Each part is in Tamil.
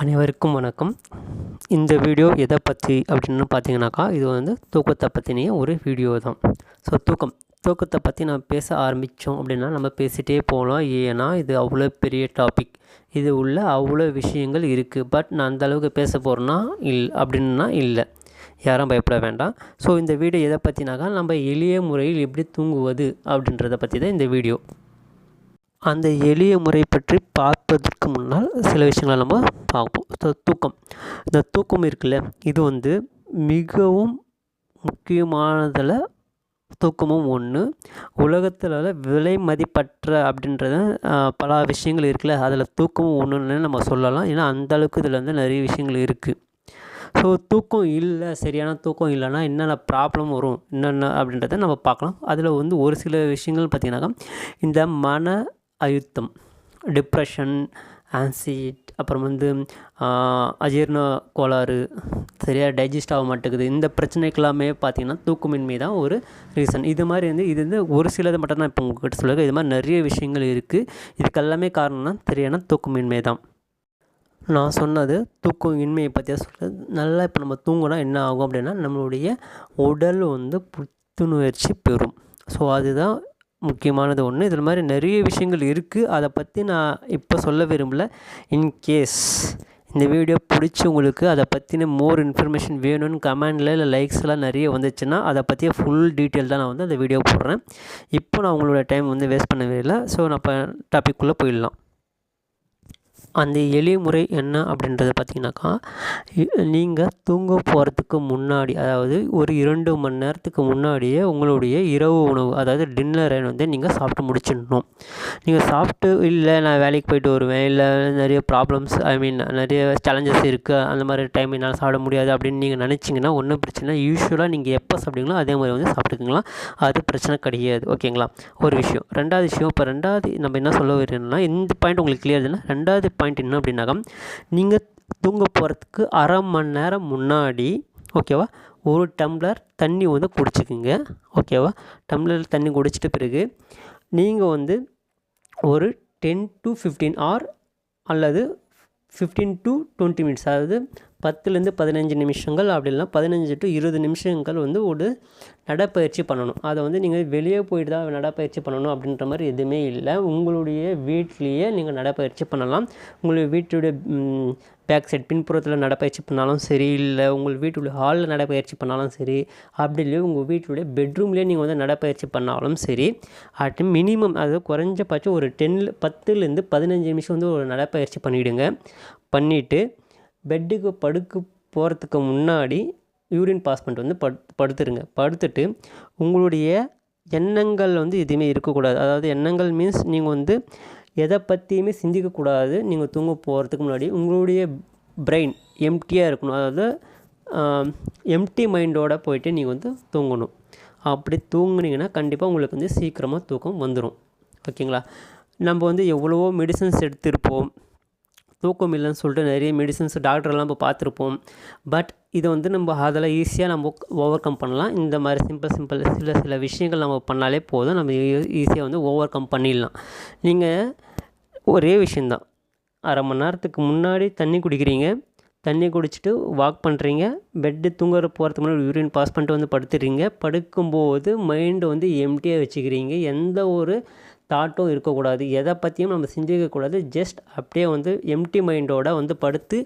அனைவருக்கும் வணக்கம். இந்த வீடியோ எதை பற்றி அப்படின்னு பார்த்தீங்கன்னாக்கா, இது வந்து தூக்கத்தை பற்றின ஒரு வீடியோ தான். ஸோ தூக்கத்தை பற்றி நான் பேச ஆரம்பித்தோம் அப்படின்னா நம்ம பேசிகிட்டே போகலாம். ஏன்னா இது அவ்வளோ பெரிய டாபிக், இது உள்ள அவ்வளோ விஷயங்கள் இருக்குது. பட் நான் அந்தளவுக்கு பேச போகிறேன்னா அப்படின்னா இல்லை, யாரும் பயப்பட வேண்டாம். ஸோ இந்த வீடியோ எதை பற்றினாக்கா, நம்ம எளிய முறையில் எப்படி தூங்குவது அப்படின்றத பற்றி தான் இந்த வீடியோ. அந்த எளிய முறை பற்றி பார்ப்பதற்கு முன்னால் சில விஷயங்களை நம்ம பார்ப்போம். தூக்கம், இந்த தூக்கம் இருக்குல்ல, இது வந்து மிகவும் முக்கியமானதில் தூக்கமும் ஒன்று. உலகத்தில் விலை மதிப்பற்ற அப்படின்றது பல விஷயங்கள் இருக்குல்ல, அதில் தூக்கமும் ஒன்றுன்னு நம்ம சொல்லலாம். ஏன்னா அந்தளவுக்கு இதில் வந்து நிறைய விஷயங்கள் இருக்குது. ஸோ தூக்கம் இல்லை, சரியான தூக்கம் இல்லைன்னா என்னென்ன ப்ராப்ளம் வரும், என்னென்ன அப்படின்றத நம்ம பார்க்கலாம். அதில் வந்து ஒரு சில விஷயங்கள் பார்த்திங்கனாக்கா, இந்த மன அழுத்தம், டிப்ரெஷன், ஆன்சைட்டி, அப்புறம் வந்து அஜீரண கோளாறு, சரியாக டைஜஸ்ட் ஆக மாட்டேங்குது. இந்த பிரச்சனைக்கெல்லாமே பார்த்திங்கன்னா தூக்கமின்மை தான் ஒரு ரீசன். இது மாதிரி வந்து இது வந்து ஒரு சிலது மட்டும் தான் இப்போ உங்கள்கிட்ட சொல்லுங்கள். இது மாதிரி நிறைய விஷயங்கள் இருக்குது. இதுக்கெல்லாமே காரணம்னா சரியான தூக்கமின்மை தான். நான் சொன்னது தூக்கம் இன்மையை பற்றியா சொல்கிறது. நல்லா இப்போ நம்ம தூங்கினா என்ன ஆகும் அப்படின்னா, நம்மளுடைய உடல் வந்து புத்துணர்ச்சி பெறும். ஸோ அதுதான் முக்கியமானது ஒன்று. இதில் மாதிரி நிறைய விஷயங்கள் இருக்குது, அதை பற்றி நான் இப்போ சொல்ல விரும்பலை. இன்கேஸ் இந்த வீடியோ பிடிச்சி உங்களுக்கு அதை பற்றின மோர் இன்ஃபர்மேஷன் வேணும்னு கமெண்டில் இல்லை லைக்ஸ்லாம் நிறைய வந்துச்சுன்னா அதை பற்றிய ஃபுல் டீட்டெயில் தான் நான் வந்து அந்த வீடியோ போடுறேன். இப்போ நான் உங்களோட டைம் வந்து வேஸ்ட் பண்ணவே இல்லை. ஸோ நான் இப்போ டாபிக்குள்ளே போயிடலாம். அந்த எளிய முறை என்ன அப்படின்றத பார்த்திங்கனாக்கா, நீங்கள் தூங்க போகிறதுக்கு முன்னாடி, அதாவது ஒரு 2 மணி நேரத்துக்கு முன்னாடியே உங்களுடைய இரவு உணவு, அதாவது டின்னரை வந்து நீங்கள் சாப்பிட்டு முடிச்சிடணும். நீங்கள் சாப்பிட்டு இல்லை நான் வேலைக்கு போயிட்டு வருவேன், இல்லை நிறைய ப்ராப்ளம்ஸ் நிறைய சேலஞ்சஸ் இருக்குது, அந்த மாதிரி டைம் என்னால் சாப்பிட முடியாது அப்படின்னு நீங்கள் நினச்சிங்கன்னா ஒன்றும் பிரச்சனை. யூஸ்வலாக நீங்கள் எப்போ சாப்பிட்டீங்களோ அதே மாதிரி வந்து சாப்பிட்டுக்கலாம், அது பிரச்சனை கிடையாது. ஓகேங்களா? ஒரு விஷயம். ரெண்டாவது விஷயம், இப்போ ரெண்டாவது நம்ம என்ன சொல்ல வரணும்னா, இந்த பாயிண்ட் உங்களுக்கு கிளியர் தானே. ரெண்டாவது பாயிண்ட் என்ன அப்படின்னாக்கா, நீங்கள் தூங்க போகிறதுக்கு அரை மணி நேரம் முன்னாடி, ஓகேவா, ஒரு டம்ளர் தண்ணி வந்து குடிச்சிக்குங்க. ஓகேவா? டம்ளர் தண்ணி குடிச்சிட்ட பிறகு நீங்கள் வந்து ஒரு 10 to 15 hour அல்லது 15 to 20 minutes, அதாவது 10லேருந்து 15 நிமிஷங்கள், அப்படி இல்லைனா 15 to 20 நிமிஷங்கள் வந்து ஒரு நடைப்பயிற்சி பண்ணணும். அதை வந்து நீங்கள் வெளியே போயிட்டு தான் நடைப்பயிற்சி பண்ணணும் அப்படின்ற மாதிரி எதுவுமே இல்லை. உங்களுடைய வீட்லேயே நீங்கள் நடைப்பயிற்சி பண்ணலாம். உங்களுடைய வீட்டுடைய பேக் சைட் பின்புறத்தில் நடைப்பயிற்சி பண்ணாலும் சரி, இல்லை உங்கள் வீட்டுடைய ஹாலில் நடைப்பயிற்சி பண்ணாலும் சரி, அப்படி இல்லை உங்கள் வீட்டுடைய பெட்ரூம்லேயே நீங்கள் வந்து நடைப்பயிற்சி பண்ணாலும் சரி, அது மினிமம், அதாவது குறைஞ்சபட்சம் ஒரு 10லேருந்து 15 நிமிஷம் வந்து ஒரு நடைப்பயிற்சி பண்ணிவிடுங்க. பண்ணிவிட்டு பெட்டுக்கு படுக்க போகிறதுக்கு முன்னாடி யூரின் பாஸ் பண்ணிட்டு வந்து படுத்துருங்க. படுத்துட்டு உங்களுடைய எண்ணங்கள் வந்து எதுவுமே இருக்கக்கூடாது. அதாவது எண்ணங்கள் மீன்ஸ் நீங்கள் வந்து எதை பற்றியுமே சிந்திக்கக்கூடாது. நீங்கள் தூங்க போகிறதுக்கு முன்னாடி உங்களுடைய பிரெயின் எம்டியாக இருக்கணும். அதாவது எம்டி மைண்டோடு போயிட்டு நீங்கள் வந்து தூங்கணும். அப்படி தூங்குனீங்கன்னா கண்டிப்பாக உங்களுக்கு வந்து சீக்கிரமாக தூக்கம் வந்துடும். ஓகேங்களா? நம்ம வந்து எவ்வளவோ மெடிசன்ஸ் எடுத்திருப்போம், தூக்கம் இல்லைன்னு சொல்லிட்டு நிறைய மெடிசன்ஸ் டாக்டர்லாம் நம்ம பார்த்துருப்போம். பட் இதை வந்து நம்ம அதெல்லாம் ஈஸியாக நம்ம ஓவர் கம் பண்ணலாம். இந்த மாதிரி சிம்பிள் சில விஷயங்கள் நம்ம பண்ணாலே போதும், நம்ம ஈஸியாக வந்து ஓவர் கம் பண்ணிடலாம். நீங்கள் ஒரே விஷயந்தான், அரை மணி நேரத்துக்கு முன்னாடி தண்ணி குடிக்கிறீங்க, தண்ணி குடிச்சிட்டு வாக் பண்ணுறீங்க, பெட்டு தூங்குற போகிறதுக்கு முன்னாடி யூரின் பாஸ் பண்ணிட்டு வந்து படுத்துடுறீங்க. படுக்கும்போது மைண்டை வந்து எம்டியாக வச்சுக்கிறீங்க. எந்த ஒரு தாட்டும் இருக்கக்கூடாது, எதை பற்றியும் நம்ம சிந்திக்கக்கூடாது. ஜஸ்ட் அப்படியே வந்து எம்டி மைண்டோட வந்து படுத்து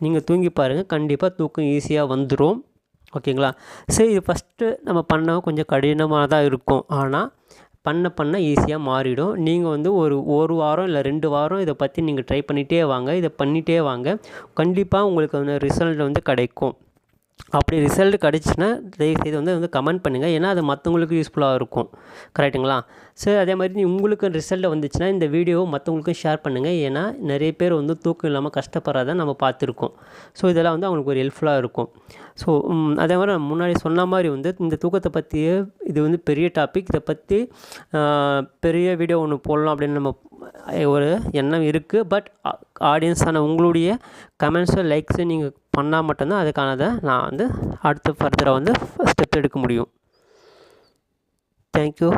நீங்கள் தூங்கி பாருங்கள், கண்டிப்பாக தூக்கம் ஈஸியாக வந்துடும். ஓகேங்களா? சரி, இது ஃபஸ்ட்டு நம்ம பண்ண கொஞ்சம் கடினமாக தான் இருக்கும், ஆனால் பண்ண ஈஸியாக மாறிடும். நீங்கள் வந்து ஒரு வாரம் இல்லை 2 வாரம் இதை பற்றி நீங்கள் ட்ரை பண்ணிகிட்டே வாங்க, இதை பண்ணிகிட்டே வாங்க, கண்டிப்பாக உங்களுக்கு வந்து ரிசல்ட் வந்து கிடைக்கும். அப்படி ரிசல்ட் கிடச்சின்னா தயவுசெய்து வந்து கமெண்ட் பண்ணுங்கள், ஏன்னா அது மற்றவங்களுக்கு யூஸ்ஃபுல்லாக இருக்கும். கரெக்டுங்களா? சரி, அதே மாதிரி உங்களுக்கு ரிசல்ட் வந்துச்சுன்னா இந்த வீடியோவை மற்றவங்களுக்கும் ஷேர் பண்ணுங்கள். ஏன்னா நிறைய பேர் வந்து தூக்கம் இல்லாமல் கஷ்டப்படுறத நம்ம பார்த்துருக்கோம். ஸோ இதெல்லாம் வந்து அவங்களுக்கு ஒரு ஹெல்ப்ஃபுல்லாக இருக்கும். ஸோ அதே மாதிரி நான் முன்னாடி சொன்ன மாதிரி வந்து இந்த தூக்கத்தை பற்றியே இது வந்து பெரிய டாபிக். இதை பற்றி பெரிய வீடியோ ஒன்று போடலாம் அப்படின்னு நம்ம ஒரு எண்ணம் இருக்குது. பட் ஆடியன்ஸான உங்களுடைய கமெண்ட்ஸு லைக்ஸு நீங்கள் பண்ணால் மட்டும்தான் அதுக்கானதை நான் வந்து அடுத்து ஃபர்தராக வந்து ஸ்டெப் எடுக்க முடியும். தேங்க்யூ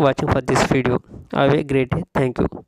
வாட்சிங் for this video. Have a great day. Thank you.